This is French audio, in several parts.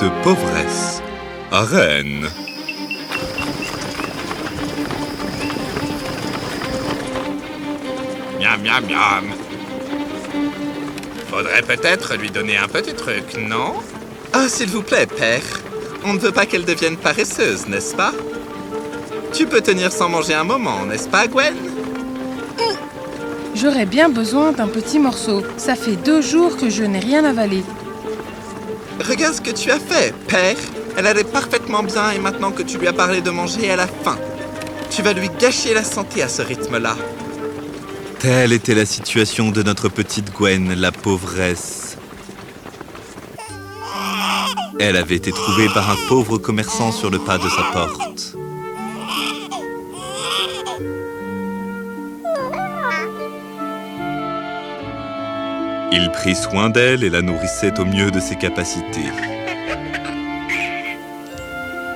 de pauvresse à Rennes. Miam, miam, miam. Faudrait peut-être lui donner un petit truc, non? Ah, s'il vous plaît, père. On ne veut pas qu'elle devienne paresseuse, n'est-ce pas? Tu peux tenir sans manger un moment, n'est-ce pas, Gwen? J'aurais bien besoin d'un petit morceau. Ça fait 2 jours que je n'ai rien avalé. Regarde ce que tu as fait, père. Elle allait parfaitement bien et maintenant que tu lui as parlé de manger, elle a faim. Tu vas lui gâcher la santé à ce rythme-là. Telle était la situation de notre petite Gwen, la pauvresse. Elle avait été trouvée par un pauvre commerçant sur le pas de sa porte. Il prit soin d'elle et la nourrissait au mieux de ses capacités.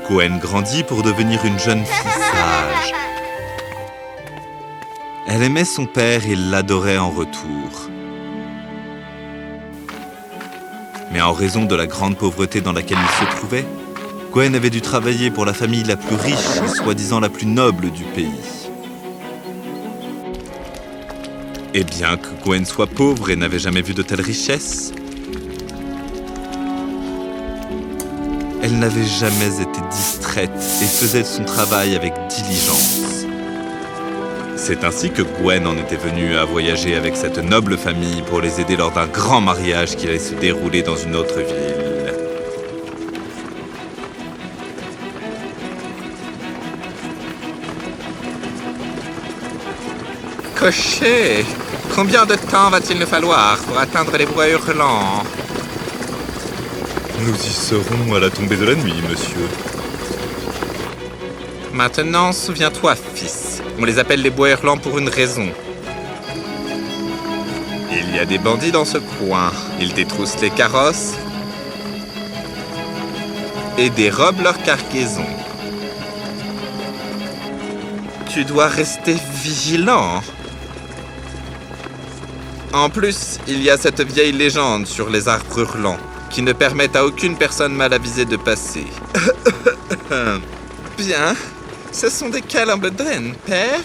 Gwen grandit pour devenir une jeune fille sage. Elle aimait son père et l'adorait en retour. Mais en raison de la grande pauvreté dans laquelle il se trouvait, Gwen avait dû travailler pour la famille la plus riche et soi-disant la plus noble du pays. Et bien que Gwen soit pauvre et n'avait jamais vu de telle richesse, elle n'avait jamais été distraite et faisait son travail avec diligence. C'est ainsi que Gwen en était venue à voyager avec cette noble famille pour les aider lors d'un grand mariage qui allait se dérouler dans une autre ville. Cocher! Combien de temps va-t-il nous falloir pour atteindre les bois hurlants? Nous y serons à la tombée de la nuit, monsieur. Maintenant, souviens-toi, fils. On les appelle les bois hurlants pour une raison. Il y a des bandits dans ce coin. Ils détroussent les carrosses et dérobent leur cargaison. Tu dois rester vigilant. En plus, il y a cette vieille légende sur les arbres hurlants qui ne permettent à aucune personne mal avisée de passer. Bien, ce sont des calembodrènes, père.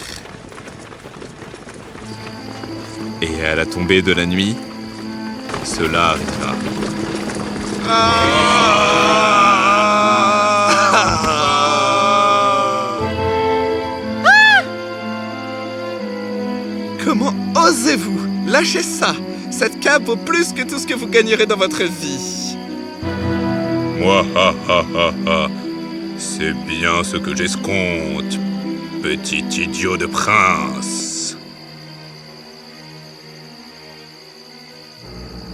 Et à la tombée de la nuit, cela arriva. Comment osez-vous? Lâchez ça! Cette cape vaut plus que tout ce que vous gagnerez dans votre vie. Moi, ha, ha, ha, ha. C'est bien ce que j'escompte, petit idiot de prince.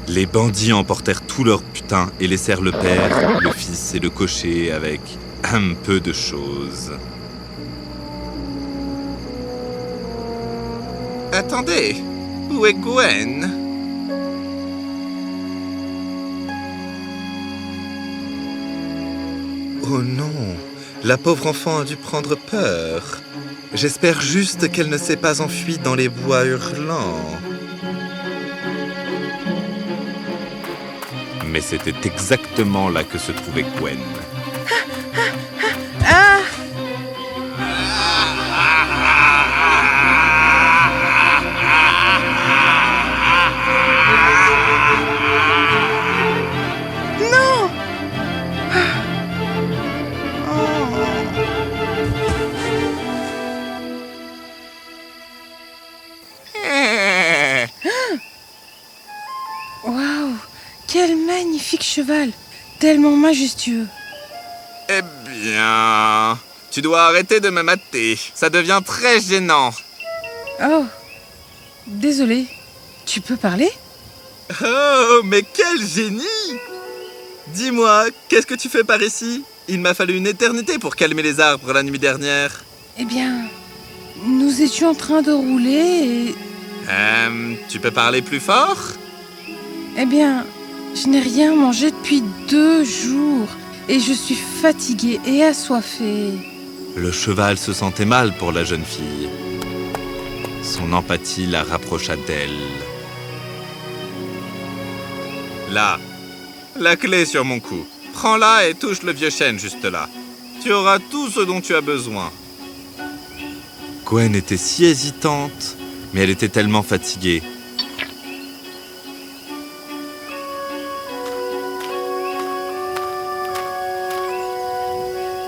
Les bandits emportèrent tout leur butin et laissèrent le père, le fils et le cocher avec un peu de choses. Attendez, où est Gwen? Oh non, la pauvre enfant a dû prendre peur. J'espère juste qu'elle ne s'est pas enfuie dans les bois hurlants. Mais c'était exactement là que se trouvait Gwen. Ah! Non! Waouh! Quel magnifique cheval! Tellement majestueux! Eh bien, tu dois arrêter de me mater. Ça devient très gênant. Oh! Désolé. Tu peux parler? Oh, mais quel génie! Dis-moi, qu'est-ce que tu fais par ici? Il m'a fallu une éternité pour calmer les arbres la nuit dernière. Eh bien, nous étions en train de rouler et... Tu peux parler plus fort? Eh bien, je n'ai rien mangé depuis 2 jours et je suis fatiguée et assoiffée. Le cheval se sentait mal pour la jeune fille. Son empathie la rapprocha d'elle. Là, la clé sur mon cou. Prends-la et touche le vieux chêne juste là. Tu auras tout ce dont tu as besoin. Gwen était si hésitante, mais elle était tellement fatiguée.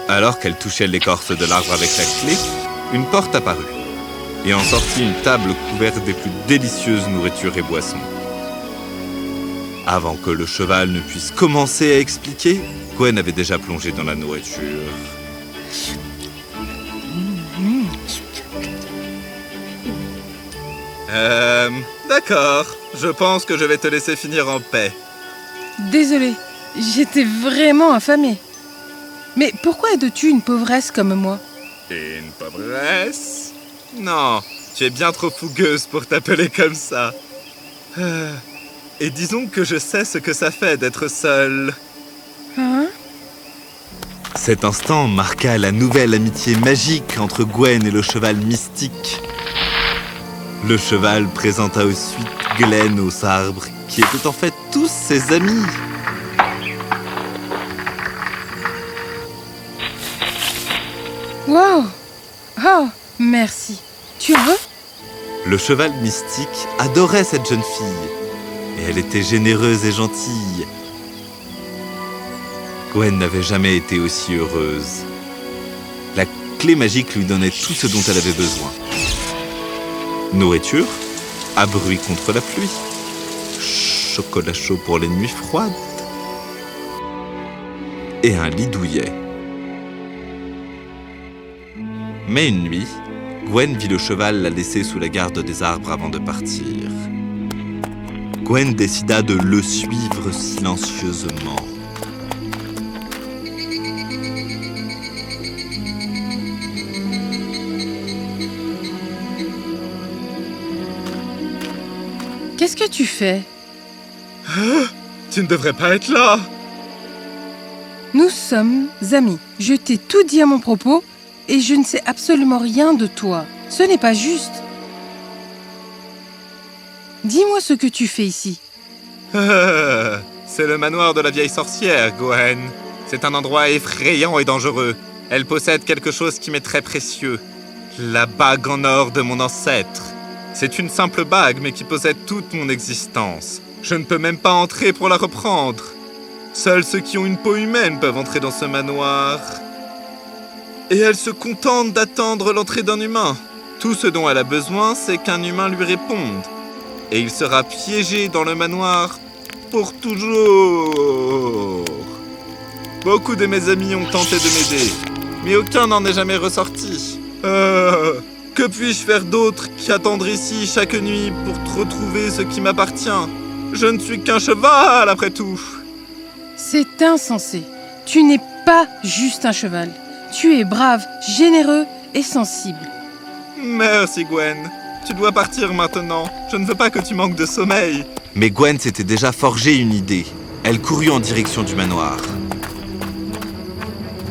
Alors qu'elle touchait l'écorce de l'arbre avec la clé, une porte apparut et en sortit une table couverte des plus délicieuses nourritures et boissons. Avant que le cheval ne puisse commencer à expliquer, Gwen avait déjà plongé dans la nourriture. D'accord. Je pense que je vais te laisser finir en paix. Désolée, j'étais vraiment affamée. Mais pourquoi aides-tu une pauvresse comme moi? Une pauvresse? Non, tu es bien trop fougueuse pour t'appeler comme ça. Et disons que je sais ce que ça fait d'être seule. Hein? Cet instant marqua la nouvelle amitié magique entre Gwen et le cheval mystique. Le cheval présenta ensuite Glen aux arbres, qui étaient en fait tous ses amis. Wow! Oh, merci. Tu en veux? Le cheval mystique adorait cette jeune fille, et elle était généreuse et gentille. Gwen n'avait jamais été aussi heureuse. La clé magique lui donnait tout ce dont elle avait besoin. Nourriture, abri contre la pluie, chocolat chaud pour les nuits froides, et un lit douillet. Mais une nuit, Gwen vit le cheval la laisser sous la garde des arbres avant de partir. Gwen décida de le suivre silencieusement. Qu'est-ce que tu fais? Tu ne devrais pas être là. Nous sommes amis. Je t'ai tout dit à mon propos et je ne sais absolument rien de toi. Ce n'est pas juste. Dis-moi ce que tu fais ici. C'est le manoir de la vieille sorcière, Gwen. C'est un endroit effrayant et dangereux. Elle possède quelque chose qui m'est très précieux. La bague en or de mon ancêtre. C'est une simple bague, mais qui possède toute mon existence. Je ne peux même pas entrer pour la reprendre. Seuls ceux qui ont une peau humaine peuvent entrer dans ce manoir. Et elle se contente d'attendre l'entrée d'un humain. Tout ce dont elle a besoin, c'est qu'un humain lui réponde. Et il sera piégé dans le manoir pour toujours. Beaucoup de mes amis ont tenté de m'aider, mais aucun n'en est jamais ressorti. Que puis-je faire d'autre qu'attendre ici chaque nuit pour retrouver ce qui m'appartient? Je ne suis qu'un cheval, après tout. C'est insensé. Tu n'es pas juste un cheval. Tu es brave, généreux et sensible. Merci, Gwen. Tu dois partir maintenant. Je ne veux pas que tu manques de sommeil. Mais Gwen s'était déjà forgé une idée. Elle courut en direction du manoir.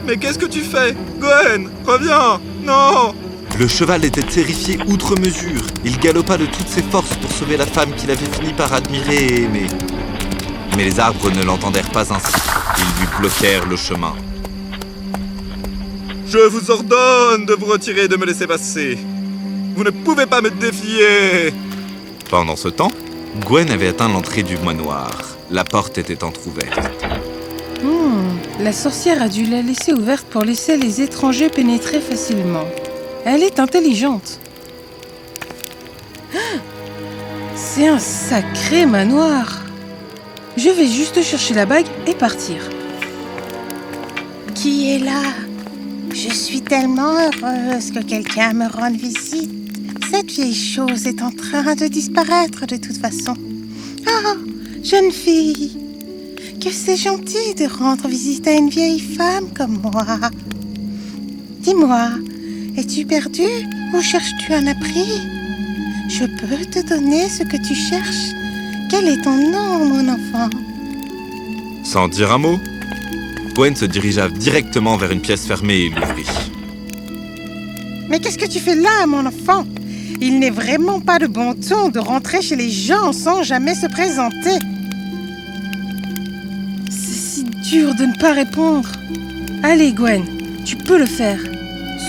Mais qu'est-ce que tu fais? Gwen, reviens! Non! Le cheval était terrifié outre mesure. Il galopa de toutes ses forces pour sauver la femme qu'il avait fini par admirer et aimer. Mais les arbres ne l'entendèrent pas ainsi. Ils lui bloquèrent le chemin. Je vous ordonne de vous retirer et de me laisser passer. Vous ne pouvez pas me défier. Pendant ce temps, Gwen avait atteint l'entrée du manoir. La porte était entr'ouverte. La sorcière a dû la laisser ouverte pour laisser les étrangers pénétrer facilement. Elle est intelligente. C'est un sacré manoir. Je vais juste chercher la bague et partir. Qui est là? Je suis tellement heureuse que quelqu'un me rende visite. Cette vieille chose est en train de disparaître de toute façon. Oh, jeune fille, que c'est gentil de rendre visite à une vieille femme comme moi. Dis-moi, es-tu perdue ou cherches-tu un abri? Je peux te donner ce que tu cherches. Quel est ton nom, mon enfant? Sans dire un mot, Gwen se dirigea directement vers une pièce fermée et l'ouvrit. Mais qu'est-ce que tu fais là, mon enfant? Il n'est vraiment pas de bon ton de rentrer chez les gens sans jamais se présenter. C'est si dur de ne pas répondre. Allez, Gwen, tu peux le faire.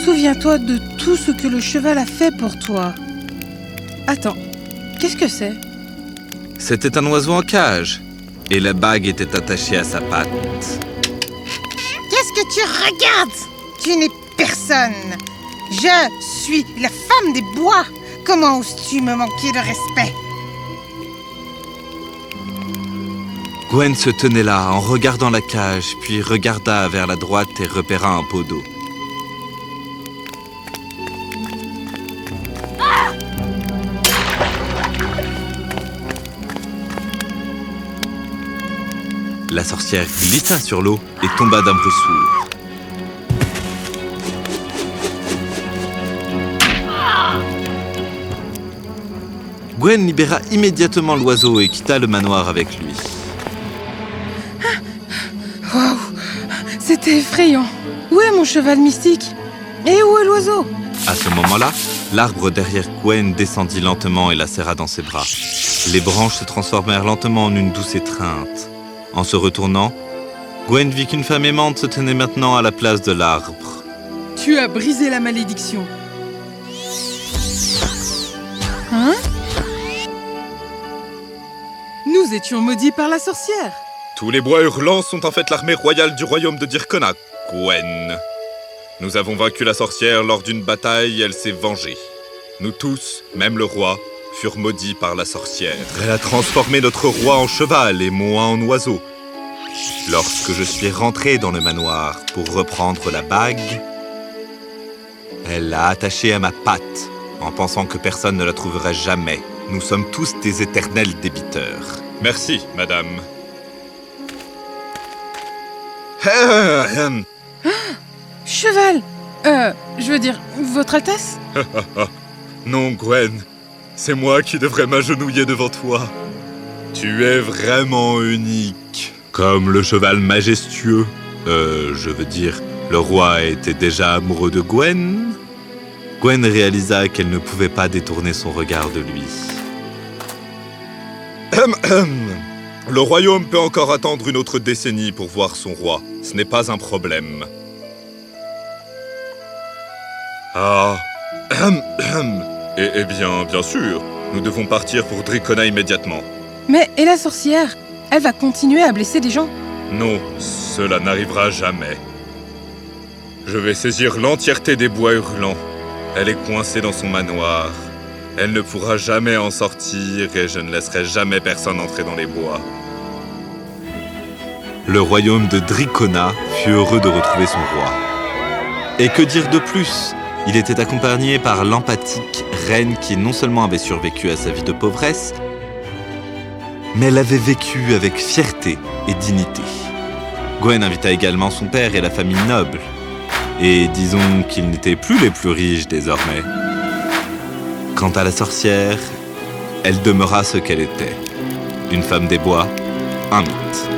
Souviens-toi de tout ce que le cheval a fait pour toi. Attends, qu'est-ce que c'est? C'était un oiseau en cage, et la bague était attachée à sa patte. Qu'est-ce que tu regardes? Tu n'es personne. Je suis la femme des bois. Comment oses-tu me manquer de respect? Gwen se tenait là, en regardant la cage, puis regarda vers la droite et repéra un pot d'eau. La sorcière glissa sur l'eau et tomba d'un bruit sourd. Gwen libéra immédiatement l'oiseau et quitta le manoir avec lui. Waouh, c'était effrayant. Où est mon cheval mystique? Et où est l'oiseau? À ce moment-là, l'arbre derrière Gwen descendit lentement et la serra dans ses bras. Les branches se transformèrent lentement en une douce étreinte. En se retournant, Gwen vit qu'une femme aimante se tenait maintenant à la place de l'arbre. Tu as brisé la malédiction. Hein? Nous étions maudits par la sorcière. Tous les bois hurlants sont en fait l'armée royale du royaume de Dirkona, Gwen. Nous avons vaincu la sorcière lors d'une bataille et elle s'est vengée. Nous tous, même le roi, furent maudits par la sorcière. Elle a transformé notre roi en cheval et moi en oiseau. Lorsque je suis rentré dans le manoir pour reprendre la bague, elle l'a attachée à ma patte, en pensant que personne ne la trouverait jamais. Nous sommes tous des éternels débiteurs. Merci, madame. Cheval! Je veux dire, Votre Altesse? Non, Gwen. C'est moi qui devrais m'agenouiller devant toi. Tu es vraiment unique. Comme le cheval majestueux. Je veux dire, le roi était déjà amoureux de Gwen. Gwen réalisa qu'elle ne pouvait pas détourner son regard de lui. Le royaume peut encore attendre une autre décennie pour voir son roi. Ce n'est pas un problème. Ah... Eh bien sûr, nous devons partir pour Drikona immédiatement. Mais, et la sorcière? Elle va continuer à blesser des gens? Non, cela n'arrivera jamais. Je vais saisir l'entièreté des bois hurlants. Elle est coincée dans son manoir. Elle ne pourra jamais en sortir et je ne laisserai jamais personne entrer dans les bois. Le royaume de Drikona fut heureux de retrouver son roi. Et que dire de plus? Il était accompagné par l'empathique reine qui non seulement avait survécu à sa vie de pauvresse, mais elle avait vécu avec fierté et dignité. Gwen invita également son père et la famille noble. Et disons qu'ils n'étaient plus les plus riches désormais. Quant à la sorcière, elle demeura ce qu'elle était. Une femme des bois, un mythe.